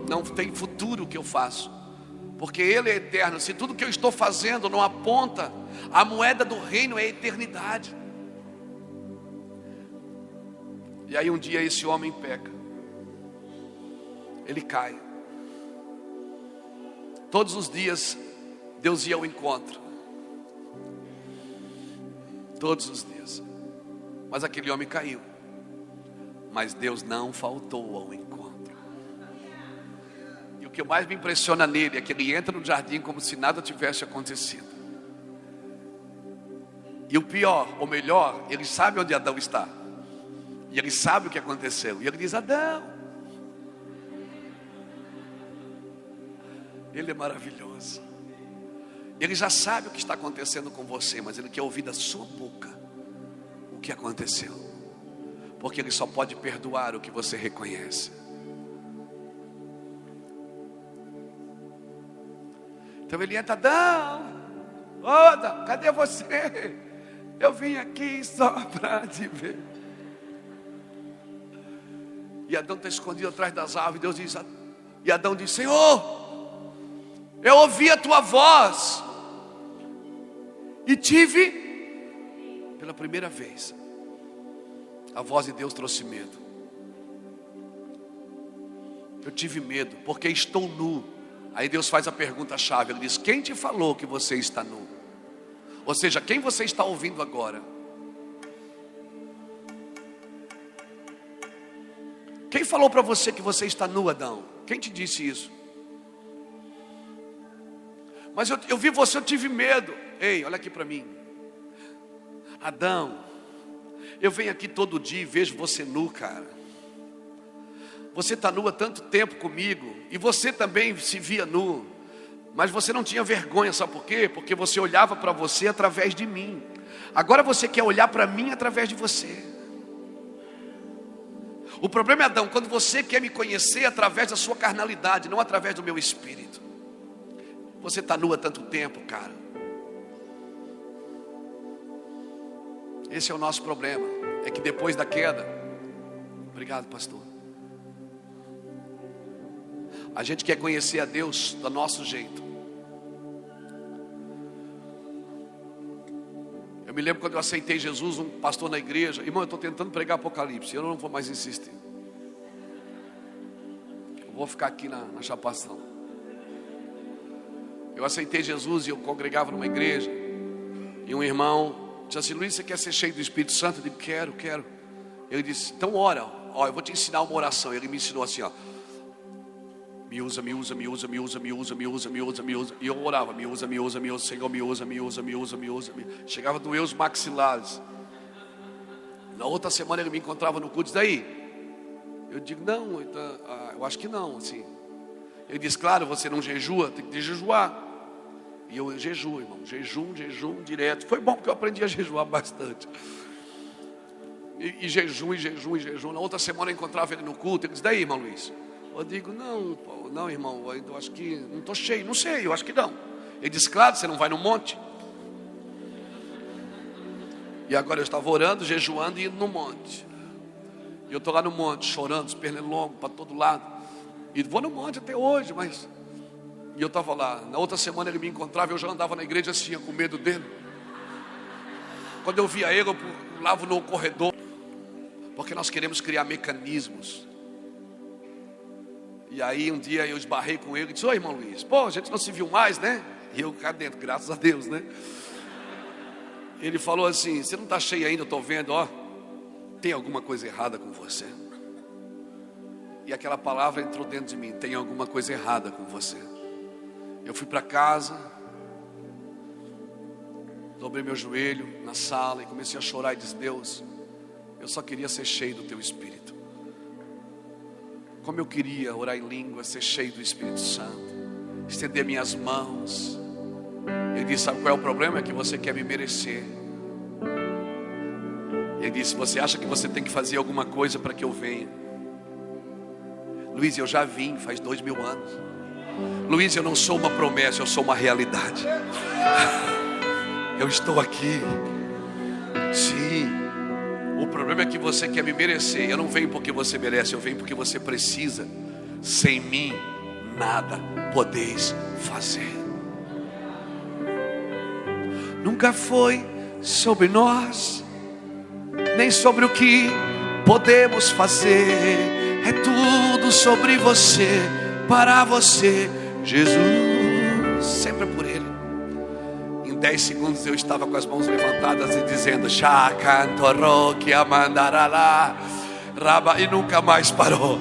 Não tem futuro o que eu faço, porque Ele é eterno. Se tudo que eu estou fazendo não aponta, a moeda do reino é a eternidade. E aí um dia esse homem peca, ele cai. Todos os dias Deus ia ao encontro, todos os dias. Mas aquele homem caiu, mas Deus não faltou ao encontro. E o que mais me impressiona nele é que ele entra no jardim como se nada tivesse acontecido. E o pior, ou melhor, ele sabe onde Adão está. E ele sabe o que aconteceu. E ele diz: Adão. Ele é maravilhoso. Ele já sabe o que está acontecendo com você, mas ele quer ouvir da sua boca o que aconteceu. Porque ele só pode perdoar o que você reconhece. Então ele entra: Adão, Adão, cadê você? Eu vim aqui só para te ver. E Adão está escondido atrás das árvores. Deus diz, e Adão diz: Senhor, eu ouvi a tua voz e tive, pela primeira vez, a voz de Deus trouxe medo. Eu tive medo, porque estou nu. Aí Deus faz a pergunta-chave. Ele diz: quem te falou que você está nu? Ou seja, quem você está ouvindo agora? Quem falou para você que você está nu, Adão? Quem te disse isso? Mas eu vi você, eu tive medo. Ei, olha aqui para mim. Adão, eu venho aqui todo dia e vejo você nu, cara. Você está nu há tanto tempo comigo. E você também se via nu. Mas você não tinha vergonha, sabe por quê? Porque você olhava para você através de mim. Agora você quer olhar para mim através de você. O problema é, Adão, quando você quer me conhecer através da sua carnalidade, não através do meu espírito. Você está nu há tanto tempo, cara. Esse é o nosso problema. É que depois da queda, obrigado, pastor, a gente quer conhecer a Deus do nosso jeito. Eu me lembro quando eu aceitei Jesus, um pastor na igreja, irmão, eu estou tentando pregar Apocalipse, eu não vou mais insistir. Eu vou ficar aqui na chapação. Eu aceitei Jesus e eu congregava numa igreja. E um irmão disse assim: Luiz, você quer ser cheio do Espírito Santo? Eu disse: quero. Ele disse: então ora, ó, eu vou te ensinar uma oração. Ele me ensinou assim, ó: me usa. E eu orava: me usa, Senhor, me usa. Chegava a doer os maxilares. Na outra semana ele me encontrava no culto. Daí eu digo: não, eu acho que não, assim. Ele disse: claro, você não jejua, tem que jejuar. E eu jejuo, irmão, jejum direto. Foi bom porque eu aprendi a jejuar bastante. E jejum. Na outra semana eu encontrava ele no culto. Ele disse: daí, irmão Luiz? Eu digo: não, irmão, eu acho que não estou cheio. Não sei, eu acho que não. Ele disse: claro, você não vai no monte. E agora eu estava orando, jejuando e indo no monte. E eu estou lá no monte, chorando, pernilongo para todo lado. E vou no monte até hoje, mas... E eu estava lá. Na outra semana ele me encontrava, eu já andava na igreja assim, com medo dele. Quando eu via ele, eu pulava no corredor. Porque nós queremos criar mecanismos. E aí um dia eu esbarrei com ele e disse: oi, irmão Luiz, pô, a gente não se viu mais, né? E eu cá dentro, graças a Deus, né? Ele falou assim: você não está cheio ainda, eu estou vendo, ó. Tem alguma coisa errada com você. E aquela palavra entrou dentro de mim: tem alguma coisa errada com você. Eu fui para casa, dobrei meu joelho na sala e comecei a chorar e disse: Deus, eu só queria ser cheio do teu Espírito. Como eu queria orar em língua, ser cheio do Espírito Santo, estender minhas mãos. Ele disse: sabe qual é o problema? É que você quer me merecer. Ele disse: você acha que você tem que fazer alguma coisa para que eu venha? Luiz, eu já vim faz 2000 anos. Luiz, eu não sou uma promessa, eu sou uma realidade. Eu estou aqui. Sim. O problema é que você quer me merecer. Eu não venho porque você merece, eu venho porque você precisa. Sem mim, nada podeis fazer. Nunca foi sobre nós, nem sobre o que podemos fazer. É tudo sobre você, para você, Jesus. Sempre por Ele. Em 10 segundos eu estava com as mãos levantadas e dizendo: Shá cantoró que amandará raba, e nunca mais parou.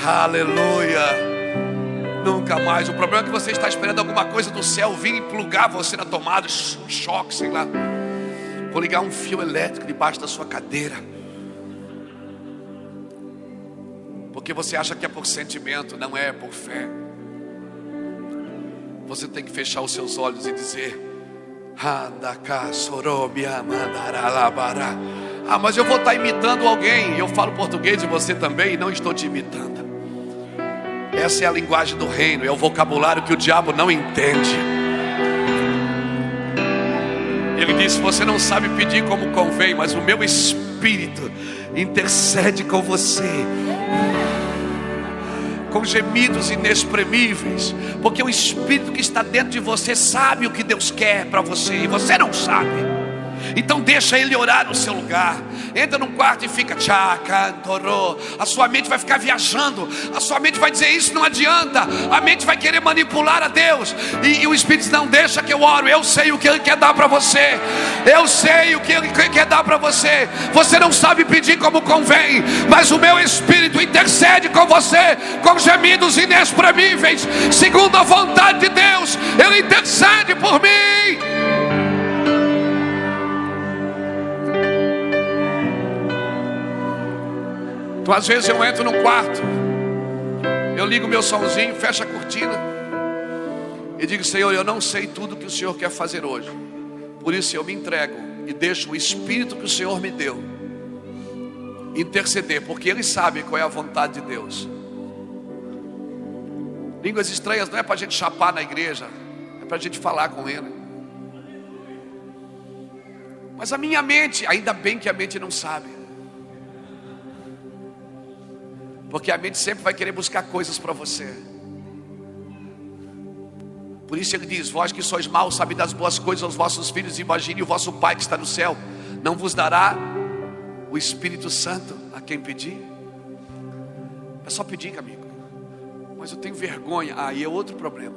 Aleluia. Nunca mais. O problema é que você está esperando alguma coisa do céu vir e plugar você na tomada, um choque, sei lá. Vou ligar um fio elétrico debaixo da sua cadeira. Porque você acha que é por sentimento, não é por fé. Você tem que fechar os seus olhos e dizer: ah, mas eu vou estar imitando alguém. Eu falo português e você também, e não estou te imitando. Essa é a linguagem do reino, é o vocabulário que o diabo não entende. Ele disse: você não sabe pedir como convém, mas o meu Espírito intercede com você, com gemidos inexprimíveis, porque o Espírito que está dentro de você sabe o que Deus quer para você, e você não sabe. Então deixa Ele orar no seu lugar. Entra num quarto e fica tchá, cantorô. A sua mente vai ficar viajando. A sua mente vai dizer: isso não adianta. A mente vai querer manipular a Deus. E o Espírito diz: não, deixa que eu oro. Eu sei o que Ele quer dar para você. Eu sei o que Ele quer dar para você. Você não sabe pedir como convém, mas o meu Espírito intercede com você, com gemidos inexprimíveis, segundo a vontade de Deus. Ele intercede por mim. Então, às vezes eu entro no quarto, eu ligo meu somzinho, fecho a cortina e digo: Senhor, eu não sei tudo que o Senhor quer fazer hoje, por isso eu me entrego e deixo o Espírito que o Senhor me deu interceder, porque Ele sabe qual é a vontade de Deus. Línguas estranhas não é para a gente chapar na igreja, é para a gente falar com Ele. Mas a minha mente, ainda bem que a mente não sabe. Porque a mente sempre vai querer buscar coisas para você. Por isso ele diz: vós que sois maus, sabe das boas coisas aos vossos filhos, imagine o vosso Pai que está no céu não vos dará o Espírito Santo a quem pedir. É só pedir, amigo. Mas eu tenho vergonha. Aí é outro problema.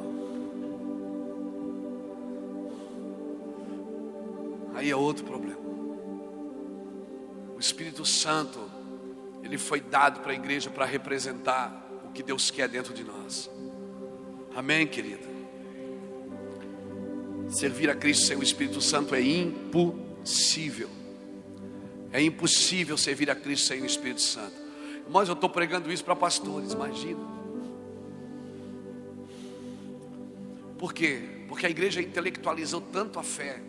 Aí é outro problema. O Espírito Santo, ele foi dado para a igreja para representar o que Deus quer dentro de nós. Amém, querida? Servir a Cristo sem o Espírito Santo é impossível. É impossível servir a Cristo sem o Espírito Santo. Mas eu estou pregando isso para pastores, imagina. Por quê? Porque a igreja intelectualizou tanto a fé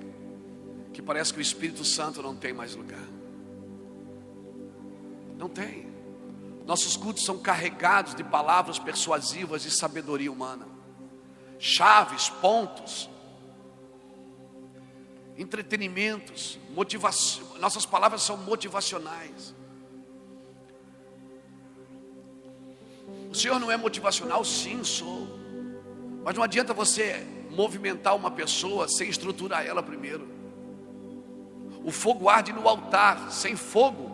que parece que o Espírito Santo não tem mais lugar. Não tem. Nossos cultos são carregados de palavras persuasivas e sabedoria humana, chaves, pontos, entretenimentos, motivação. Nossas palavras são motivacionais. O Senhor não é motivacional? Sim, sou. Mas não adianta você movimentar uma pessoa sem estruturar ela primeiro. O fogo arde no altar. Sem fogo,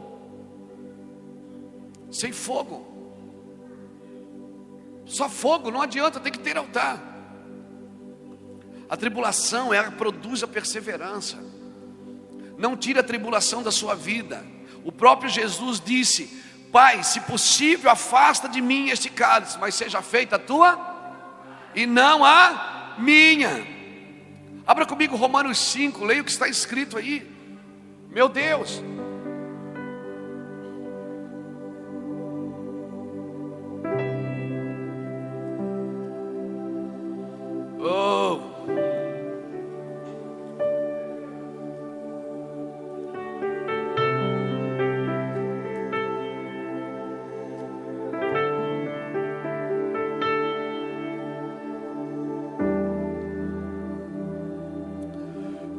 só fogo não adianta, tem que ter altar. A tribulação, ela produz a perseverança. Não tire a tribulação da sua vida. O próprio Jesus disse: Pai, se possível, afasta de mim este cálice, mas seja feita a tua e não a minha. Abra comigo Romanos 5, leia o que está escrito aí. Meu Deus. Oh.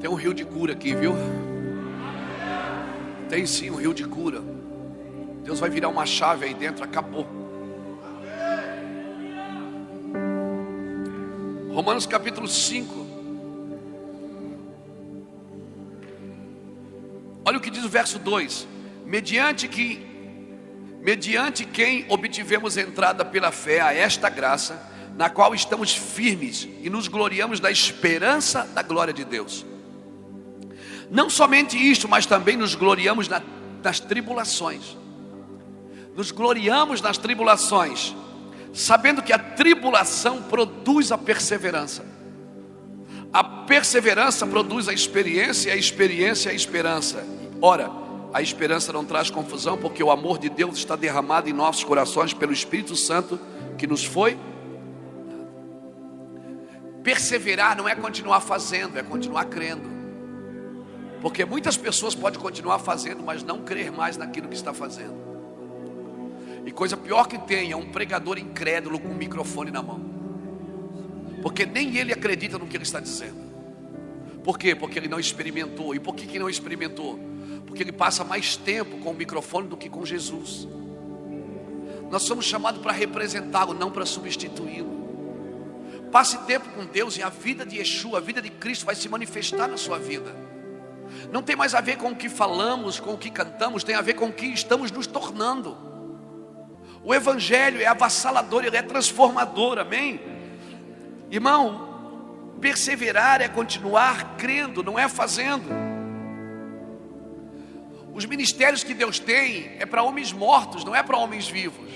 Tem um rio de cura aqui, viu? Tem sim um rio de cura. Deus vai virar uma chave aí dentro, acabou. Romanos capítulo 5. Olha o que diz o verso 2: mediante quem obtivemos entrada pela fé a esta graça, na qual estamos firmes e nos gloriamos da esperança da glória de Deus. Não somente isto, mas também nos gloriamos nas tribulações. Nos gloriamos nas tribulações, sabendo que a tribulação produz a perseverança. A perseverança produz a experiência, e a experiência a esperança. Ora, a esperança não traz confusão, porque o amor de Deus está derramado em nossos corações pelo Espírito Santo que nos foi. Perseverar não é continuar fazendo, é continuar crendo. Porque muitas pessoas podem continuar fazendo, mas não crer mais naquilo que está fazendo. E coisa pior que tem é um pregador incrédulo com um microfone na mão, porque nem ele acredita no que ele está dizendo. Por quê? Porque ele não experimentou. E por que não experimentou? Porque ele passa mais tempo com o microfone do que com Jesus. Nós somos chamados para representá-lo, não para substituí-lo. Passe tempo com Deus e a vida de Yeshua, a vida de Cristo vai se manifestar na sua vida. Não tem mais a ver com o que falamos, com o que cantamos, tem a ver com o que estamos nos tornando. O Evangelho é avassalador, ele é transformador, amém? Irmão, perseverar é continuar crendo, não é fazendo. Os ministérios que Deus tem é para homens mortos, não é para homens vivos.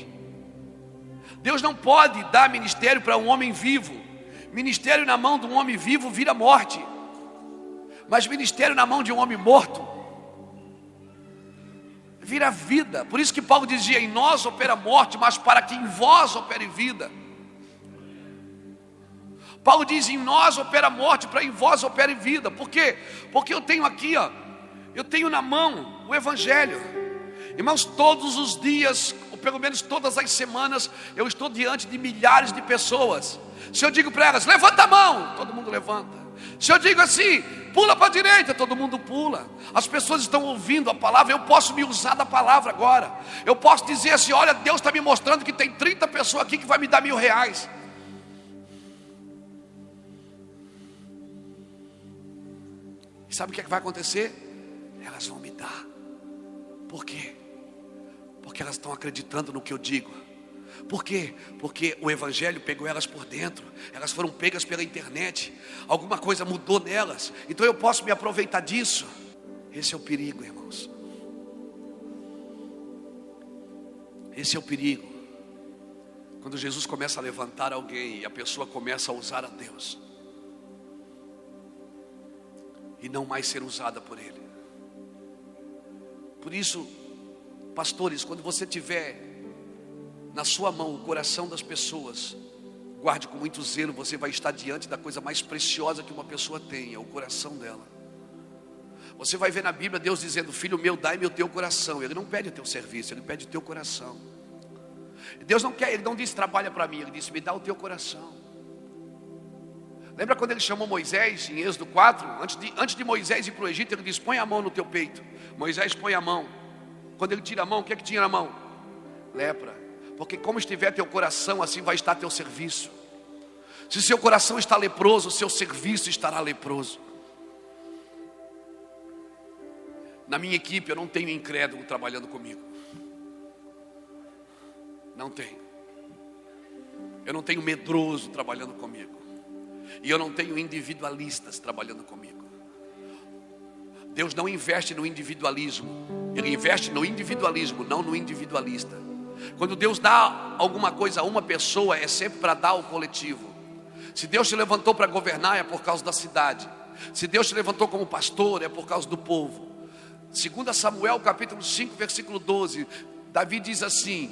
Deus não pode dar ministério para um homem vivo. Ministério na mão de um homem vivo vira morte. Mas ministério na mão de um homem morto vira vida. Por isso que Paulo dizia: em nós opera morte, mas para que em vós opere vida. Paulo diz: em nós opera morte, para em vós opere vida. Por quê? Porque eu tenho aqui, eu tenho na mão o Evangelho. Irmãos, todos os dias, ou pelo menos todas as semanas, eu estou diante de milhares de pessoas. Se eu digo para elas: levanta a mão, todo mundo levanta. Se eu digo assim: pula para a direita, todo mundo pula. As pessoas estão ouvindo a palavra. Eu posso me usar da palavra agora. Eu posso dizer assim: olha, Deus está me mostrando que tem 30 pessoas aqui que vai me dar R$1.000. E sabe o que é que vai acontecer? Elas vão me dar. Por quê? Porque elas estão acreditando no que eu digo. Por quê? Porque o evangelho pegou elas por dentro. Elas foram pegas pela internet. Alguma coisa mudou nelas. Então eu posso me aproveitar disso. Esse é o perigo, irmãos. Esse é o perigo. Quando Jesus começa a levantar alguém e a pessoa começa a usar a Deus e não mais ser usada por Ele. Por isso, pastores, quando você tiver na sua mão o coração das pessoas, guarde com muito zelo. Você vai estar diante da coisa mais preciosa que uma pessoa tem, é o coração dela. Você vai ver na Bíblia Deus dizendo: filho meu, dai-me o teu coração. Ele não pede o teu serviço, Ele pede o teu coração. Deus não quer, Ele não disse trabalha para mim, Ele disse me dá o teu coração. Lembra quando Ele chamou Moisés em Êxodo 4? Antes de Moisés ir para o Egito, Ele disse: põe a mão no teu peito. Moisés põe a mão. Quando Ele tira a mão, o que é que tinha na mão? Lepra. Porque como estiver teu coração, assim vai estar teu serviço. Se seu coração está leproso, seu serviço estará leproso. Na minha equipe eu não tenho incrédulo trabalhando comigo. Não tenho. Eu não tenho medroso trabalhando comigo. E eu não tenho individualistas trabalhando comigo. Deus não investe no individualismo. Ele investe no individualismo, não no individualista. Quando Deus dá alguma coisa a uma pessoa, é sempre para dar ao coletivo. Se Deus te levantou para governar, é por causa da cidade. Se Deus te levantou como pastor, é por causa do povo. 2 Samuel capítulo 5, versículo 12, Davi diz assim: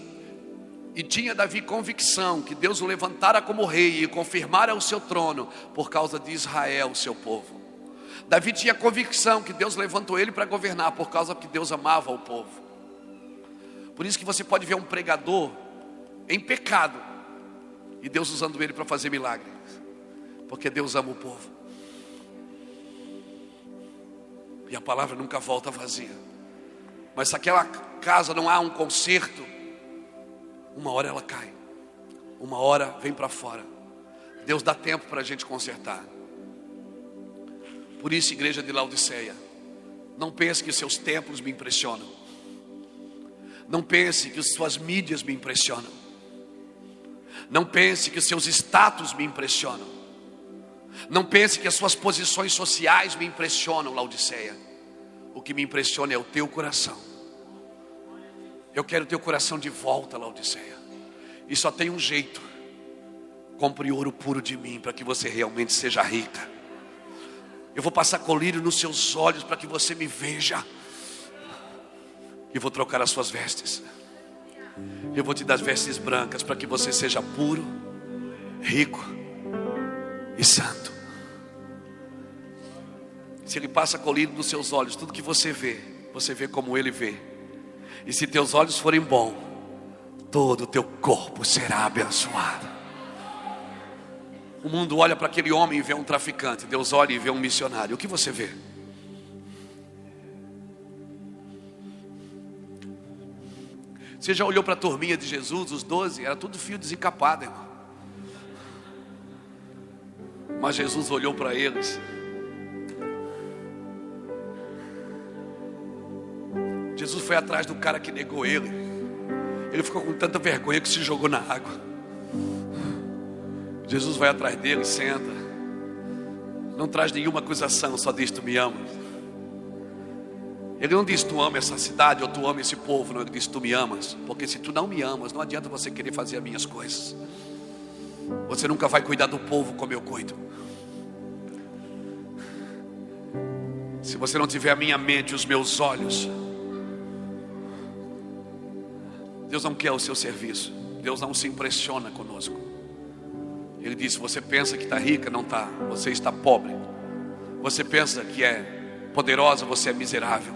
e tinha Davi convicção que Deus o levantara como rei e confirmara o seu trono por causa de Israel, seu povo. Davi tinha convicção que Deus levantou ele para governar por causa que Deus amava o povo. Por isso que você pode ver um pregador em pecado e Deus usando ele para fazer milagres, porque Deus ama o povo. E a palavra nunca volta vazia. Mas se aquela casa não há um conserto, uma hora ela cai, uma hora vem para fora. Deus dá tempo para a gente consertar. Por isso, igreja de Laodiceia, não pense que seus templos me impressionam. Não pense que suas mídias me impressionam. Não pense que os seus status me impressionam. Não pense que as suas posições sociais me impressionam, Laodiceia. O que me impressiona é o teu coração. Eu quero o teu coração de volta, Laodiceia. E só tem um jeito: compre ouro puro de mim para que você realmente seja rica. Eu vou passar colírio nos seus olhos para que você me veja. E vou trocar as suas vestes. Eu vou te dar vestes brancas para que você seja puro, rico e santo. Se Ele passa colírio nos seus olhos, tudo que você vê como Ele vê. E se teus olhos forem bons, todo o teu corpo será abençoado. O mundo olha para aquele homem e vê um traficante. Deus olha e vê um missionário. O que você vê? Você já olhou para a turminha de Jesus, os 12? Era tudo fio desencapado, irmão. Mas Jesus olhou para eles. Jesus foi atrás do cara que negou ele. Ele ficou com tanta vergonha que se jogou na água. Jesus vai atrás dele, senta. Não traz nenhuma acusação, só diz: tu me amas. Ele não diz: tu ama essa cidade ou tu ama esse povo. Não, ele diz: tu me amas. Porque se tu não me amas, não adianta você querer fazer as minhas coisas. Você nunca vai cuidar do povo como eu cuido. Se você não tiver a minha mente, os meus olhos, Deus não quer o seu serviço. Deus não se impressiona conosco. Ele disse: você pensa que está rica? Não está. Você está pobre. Você pensa que é poderosa? Você é miserável.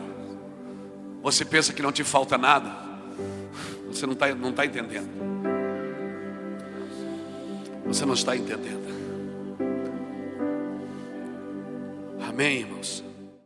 Você pensa que não te falta nada? Você não está entendendo. Você não está entendendo. Amém, irmãos?